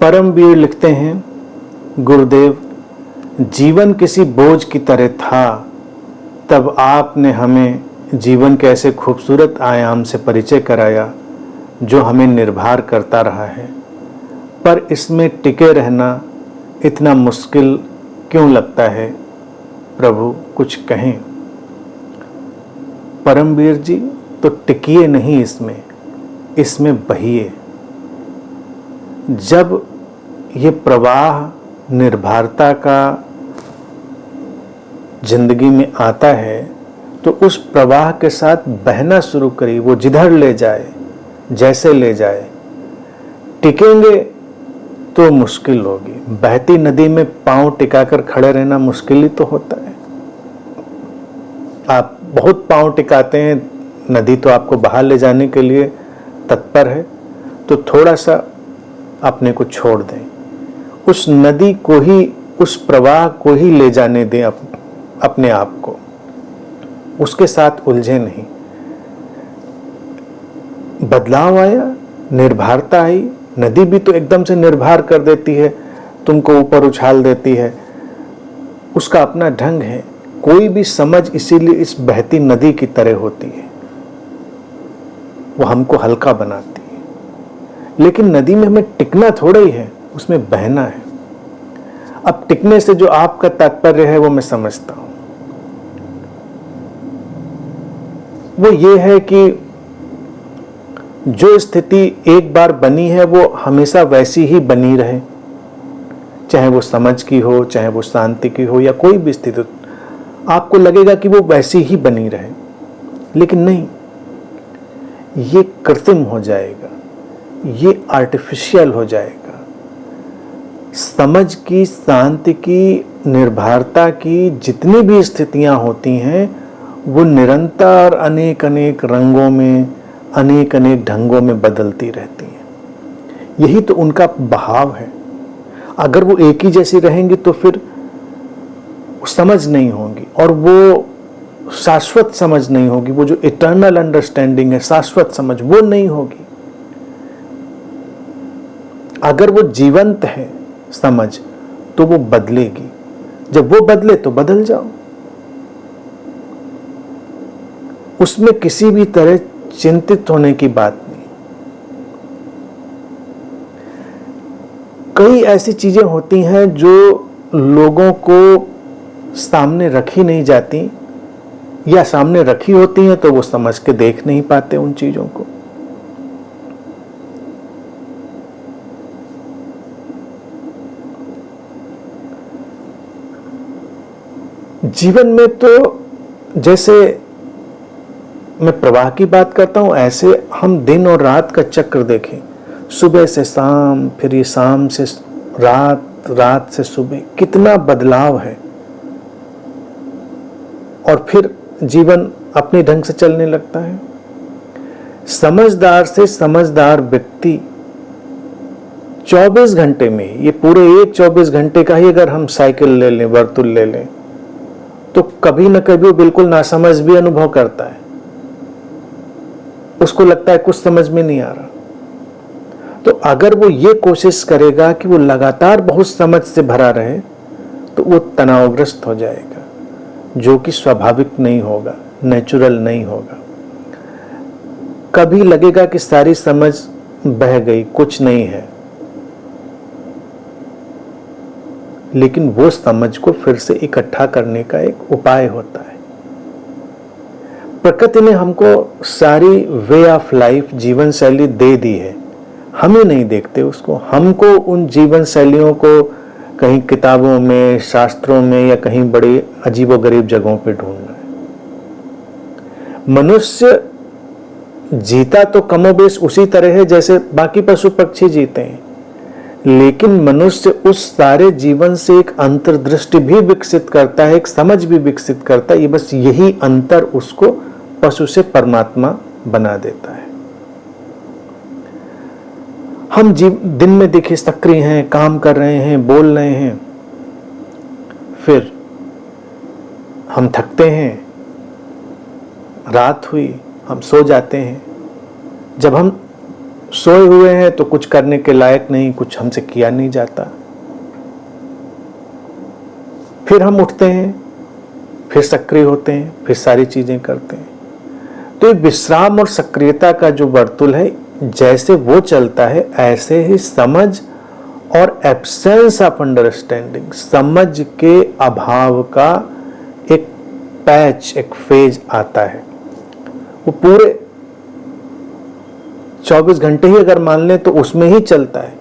परमवीर लिखते हैं, गुरुदेव, जीवन किसी बोझ की तरह था, तब आपने हमें जीवन के ऐसे खूबसूरत आयाम से परिचय कराया जो हमें निर्भर करता रहा है, पर इसमें टिके रहना इतना मुश्किल क्यों लगता है? प्रभु कुछ कहें। परमवीर जी, तो टिकिए नहीं, इसमें बहिए। जब ये प्रवाह निर्भरता का जिंदगी में आता है तो उस प्रवाह के साथ बहना शुरू करिए। वो जिधर ले जाए, जैसे ले जाए। टिकेंगे तो मुश्किल होगी। बहती नदी में पांव टिकाकर खड़े रहना मुश्किल ही तो होता है। आप बहुत पांव टिकाते हैं, नदी तो आपको बाहर ले जाने के लिए तत्पर है, तो थोड़ा सा अपने को छोड़ दें। उस नदी को ही, उस प्रवाह को ही ले जाने दें अपने आप को, उसके साथ उलझे नहीं। बदलाव आया, निर्भरता आई, नदी भी तो एकदम से निर्भर कर देती है, तुमको ऊपर उछाल देती है। उसका अपना ढंग है। कोई भी समझ इसीलिए इस बहती नदी की तरह होती है, वो हमको हल्का बनाती है। लेकिन नदी में हमें टिकना थोड़ा ही है, उसमें बहना है। अब टिकने से जो आपका तात्पर्य है वो मैं समझता हूं। वो ये है कि जो स्थिति एक बार बनी है वो हमेशा वैसी ही बनी रहे, चाहे वो समझ की हो, चाहे वो शांति की हो, या कोई भी स्थिति, आपको लगेगा कि वो वैसी ही बनी रहे। लेकिन नहीं, ये कृत्रिम हो जाएगा, ये आर्टिफिशियल हो जाएगा। समझ की, शांति की, निर्भरता की जितनी भी स्थितियां होती हैं वो निरंतर अनेक अनेक रंगों में, अनेक अनेक ढंगों में बदलती रहती हैं। यही तो उनका बहाव है। अगर वो एक ही जैसी रहेंगी तो फिर समझ नहीं होगी, और वो शाश्वत समझ नहीं होगी। वो जो इटर्नल अंडरस्टैंडिंग है, शाश्वत समझ, वो नहीं होगी। अगर वो जीवंत है समझ, तो वो बदलेगी। जब वो बदले तो बदल जाओ। उसमें किसी भी तरह चिंतित होने की बात नहीं। कई ऐसी चीजें होती हैं जो लोगों को सामने रखी नहीं जाती, या सामने रखी होती हैं तो वो समझ के देख नहीं पाते उन चीजों को। जीवन में तो जैसे मैं प्रवाह की बात करता हूं, ऐसे हम दिन और रात का चक्र देखें। सुबह से शाम, फिर ये शाम से रात, रात से सुबह, कितना बदलाव है। और फिर जीवन अपने ढंग से चलने लगता है। समझदार से समझदार व्यक्ति 24 घंटे में, ये पूरे एक 24 घंटे का ही अगर हम साइकिल ले लें, वर्तुल ले लें, तो कभी न कभी वो बिल्कुल नासमझ भी अनुभव करता है। उसको लगता है कुछ समझ में नहीं आ रहा। तो अगर वो ये कोशिश करेगा कि वो लगातार बहुत समझ से भरा रहे, तो वो तनावग्रस्त हो जाएगा, जो कि स्वाभाविक नहीं होगा, नेचुरल नहीं होगा। कभी लगेगा कि सारी समझ बह गई, कुछ नहीं है, लेकिन वो समझ को फिर से इकट्ठा करने का एक उपाय होता है। प्रकृति ने हमको सारी वे ऑफ लाइफ, जीवन शैली दे दी है, हम ही नहीं देखते उसको। हमको उन जीवन शैलियों को कहीं किताबों में, शास्त्रों में, या कहीं बड़ी अजीबोगरीब जगहों पे ढूंढना है। मनुष्य जीता तो कमोबेश उसी तरह है जैसे बाकी पशु पक्षी जीते हैं, लेकिन मनुष्य उस सारे जीवन से एक अंतर्दृष्टि भी विकसित करता है, एक समझ भी विकसित करता है। ये बस यही अंतर उसको पशु से परमात्मा बना देता है। हम दिन में देखिए सक्रिय हैं, काम कर रहे हैं, बोल रहे हैं, फिर हम थकते हैं, रात हुई, हम सो जाते हैं। जब हम सोए हुए हैं तो कुछ करने के लायक नहीं, कुछ हमसे किया नहीं जाता। फिर हम उठते हैं, फिर सक्रिय होते हैं, फिर सारी चीजें करते हैं। तो ये विश्राम और सक्रियता का जो वर्तुल है, जैसे वो चलता है ऐसे ही समझ और एब्सेंस ऑफ अंडरस्टैंडिंग, समझ के अभाव का एक पैच, एक फेज आता है। वो पूरे 24 घंटे ही अगर मान लें तो उसमें ही चलता है,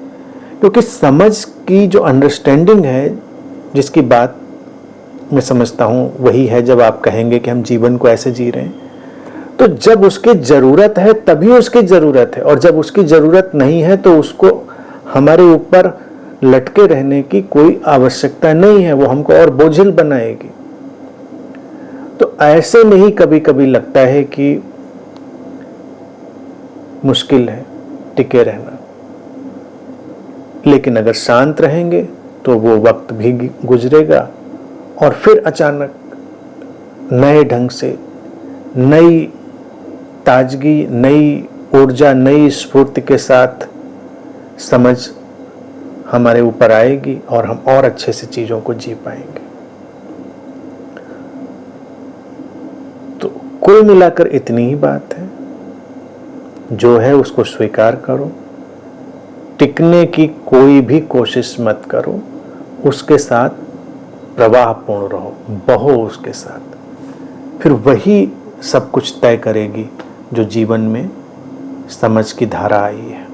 क्योंकि समझ की जो अंडरस्टैंडिंग है, जिसकी बात मैं समझता हूं, वही है जब आप कहेंगे कि हम जीवन को ऐसे जी रहे हैं। तो जब उसकी जरूरत है तभी उसकी जरूरत है, और जब उसकी जरूरत नहीं है तो उसको हमारे ऊपर लटके रहने की कोई आवश्यकता नहीं है, वो हमको और बोझिल बनाएगी। तो ऐसे में ही कभी कभी लगता है कि मुश्किल है टिके रहना, लेकिन अगर शांत रहेंगे तो वो वक्त भी गुजरेगा और फिर अचानक नए ढंग से, नई ताजगी, नई ऊर्जा, नई स्फूर्ति के साथ समझ हमारे ऊपर आएगी और हम और अच्छे से चीजों को जी पाएंगे। तो कुल मिलाकर इतनी ही बात है, जो है उसको स्वीकार करो, टिकने की कोई भी कोशिश मत करो, उसके साथ प्रवाहपूर्ण रहो, बहो उसके साथ, फिर वही सब कुछ तय करेगी जो जीवन में समझ की धारा आई है।